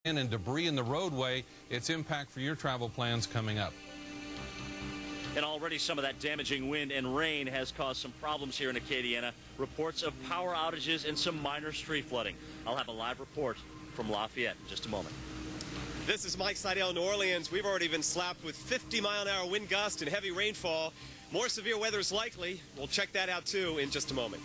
and debris in the roadway, its impact for your travel plans coming up. And already some of that damaging wind and rain has caused some problems here in Acadiana. Reports of power outages and some minor street flooding. I'll have a live report from Lafayette in just a moment. This is Mike Seidel in New Orleans. We've already been slapped with 50-mile-an-hour wind gusts and heavy rainfall. More severe weather is likely. We'll check that out, too, in just a moment.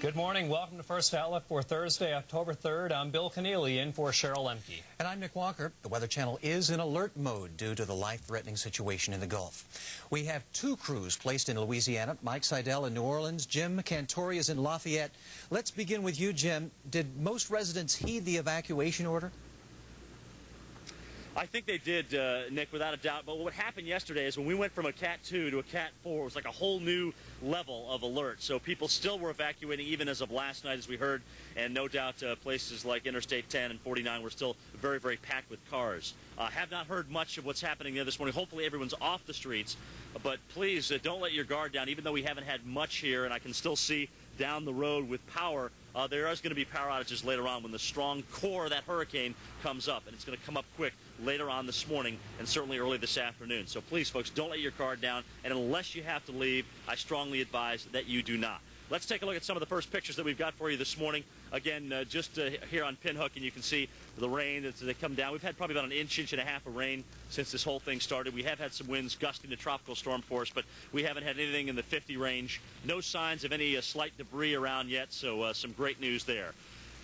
Good morning. Welcome to First Outlook for Thursday, October 3rd. I'm Bill Keneally in for Cheryl Lemke. And I'm Nick Walker. The Weather Channel is in alert mode due to the life-threatening situation in the Gulf. We have two crews placed in Louisiana, Mike Seidel in New Orleans, Jim Cantori is in Lafayette. Let's begin with you, Jim. Did most residents heed the evacuation order? I think they did, Nick, without a doubt. But what happened yesterday is when we went from a Cat 2 to a Cat 4, it was like a whole new level of alert. So people still were evacuating even as of last night, as we heard. And no doubt places like Interstate 10 and 49 were still very, very packed with cars. Have not heard much of what's happening there this morning. Hopefully everyone's off the streets. But please don't let your guard down, even though we haven't had much here. And I can still see down the road with power. There is going to be power outages later on when the strong core of that hurricane comes up. And it's going to come up quick later on this morning and certainly early this afternoon. So please, folks, don't let your guard down. And unless you have to leave, I strongly advise that you do not. Let's take a look at some of the first pictures that we've got for you this morning. Again, just here on Pinhook, and you can see the rain as they come down. We've had probably about an inch and a half of rain since this whole thing started. We have had some winds gusting to tropical storm force, but we haven't had anything in the 50 range. No signs of any slight debris around yet, so some great news there.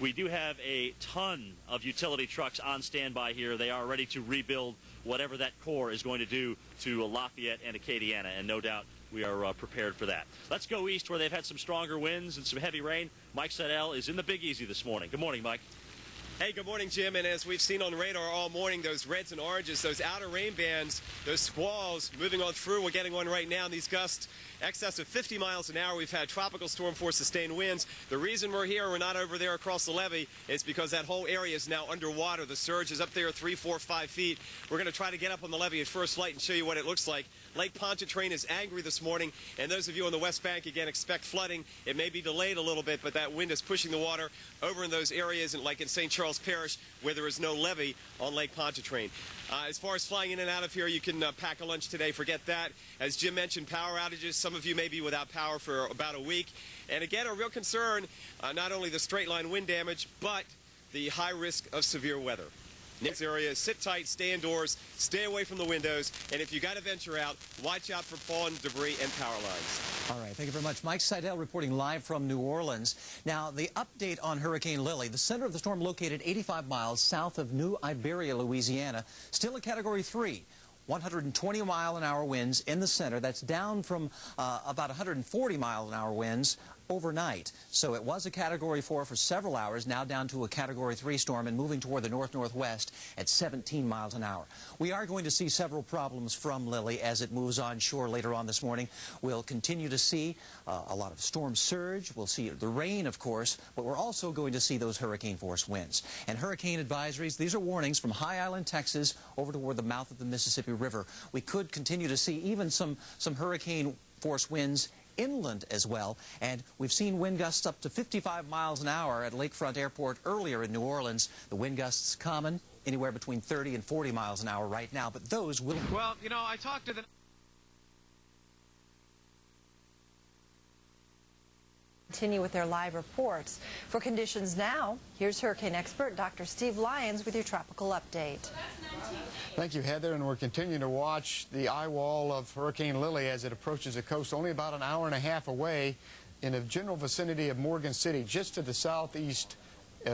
We do have a ton of utility trucks on standby here. They are ready to rebuild whatever that core is going to do to Lafayette and Acadiana, and no doubt we are prepared for that. Let's go east where they've had some stronger winds and some heavy rain. Mike Seidel is in the Big Easy this morning. Good morning, Mike. Hey, good morning, Jim. And as we've seen on radar all morning, those reds and oranges, those outer rain bands, those squalls moving on through. We're getting one right now. And these gusts, excess of 50 miles an hour. We've had tropical storm force sustained winds. The reason we're here, we're not over there across the levee, is because that whole area is now underwater. The surge is up there 3, 4, 5 feet. We're going to try to get up on the levee at first light and show you what it looks like. Lake Pontchartrain is angry this morning, and those of you on the West Bank, again, expect flooding. It may be delayed a little bit, but that wind is pushing the water over in those areas, and like in St. Charles Parish, where there is no levee on Lake Pontchartrain. As far as flying in and out of here, you can pack a lunch today. Forget that. As Jim mentioned, power outages. Some of you may be without power for about a week. And again, a real concern, not only the straight line wind damage, but the high risk of severe weather. Next area, sit tight, stay indoors, stay away from the windows, and if you got to venture out, watch out for fallen debris and power lines. All right, thank you very much. Mike Seidel reporting live from New Orleans. Now, the update on Hurricane Lili. The center of the storm located 85 miles south of New Iberia, Louisiana, still a Category 3. 120-mile-an-hour winds in the center. That's down from about 140-mile-an-hour winds overnight. So it was a Category 4 for several hours, now down to a Category 3 storm and moving toward the north-northwest at 17 miles an hour. We are going to see several problems from Lili as it moves on shore later on this morning. We'll continue to see a lot of storm surge. We'll see the rain, of course, but we're also going to see those hurricane-force winds. And hurricane advisories, these are warnings from High Island, Texas, over toward the mouth of the Mississippi River. We could continue to see even some hurricane-force winds inland as well, and we've seen wind gusts up to 55 miles an hour at Lakefront Airport earlier in New Orleans. The wind gusts common anywhere between 30 and 40 miles an hour right now, but those will... Well, you know, I talked to the... Continue with their live reports. For conditions now, here's hurricane expert Dr. Steve Lyons with your tropical update. Thank you, Heather, and we're continuing to watch the eye wall of Hurricane Lili as it approaches the coast, only about an hour and a half away in the general vicinity of Morgan City, just to the southeast,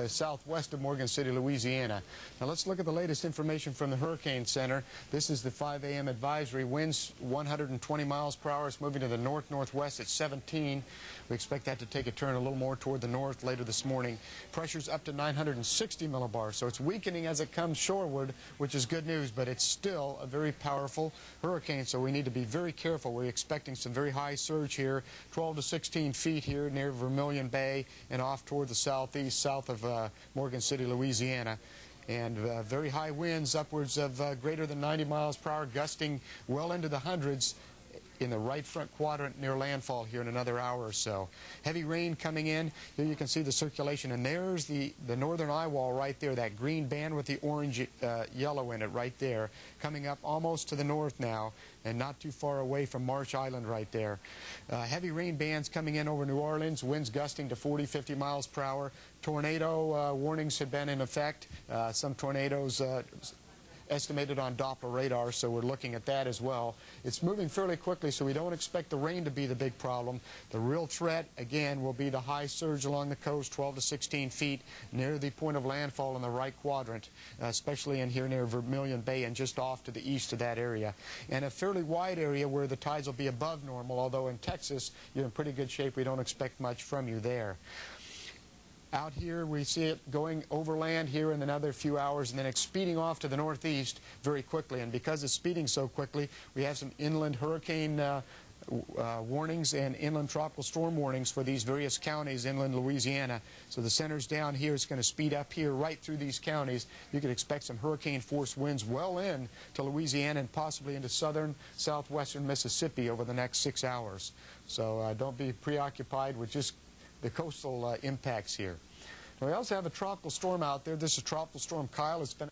southwest of Morgan City, Louisiana. Now let's look at the latest information from the Hurricane Center. This is the 5 a.m. advisory. Winds 120 miles per hour. It's moving to the north-northwest at 17. We expect that to take a turn a little more toward the north later this morning. Pressure's up to 960 millibars, so it's weakening as it comes shoreward, which is good news, but it's still a very powerful hurricane, so we need to be very careful. We're expecting some very high surge here, 12 to 16 feet here near Vermilion Bay and off toward the southeast, south of Morgan City, Louisiana. And very high winds, upwards of greater than 90 miles per hour, gusting well into the hundreds in the right front quadrant near landfall here in another hour or so. Heavy rain coming in. Here you can see the circulation, and there's the northern eye wall right there, that green band with the orange yellow in it right there, coming up almost to the north now and not too far away from Marsh Island right there. Heavy rain bands coming in over New Orleans, winds gusting to 40, 50 miles per hour. Tornado warnings have been in effect. Some tornadoes estimated on Doppler radar, so we're looking at that as well. It's moving fairly quickly, so we don't expect the rain to be the big problem. The real threat, again, will be the high surge along the coast, 12 to 16 feet, near the point of landfall in the right quadrant, especially in here near Vermilion Bay and just off to the east of that area. And a fairly wide area where the tides will be above normal, although in Texas, you're in pretty good shape. We don't expect much from you there. Out here, we see it going overland here in another few hours, and then it's speeding off to the northeast very quickly. And because it's speeding so quickly, we have some inland hurricane warnings and inland tropical storm warnings for these various counties inland Louisiana. So the center's down here. It's going to speed up here right through these counties. You could expect some hurricane force winds well in to Louisiana and possibly into southern, southwestern Mississippi over the next 6 hours. So don't be preoccupied with just the coastal impacts here. Now, we also have a tropical storm out there. This is Tropical Storm Kyle. It's been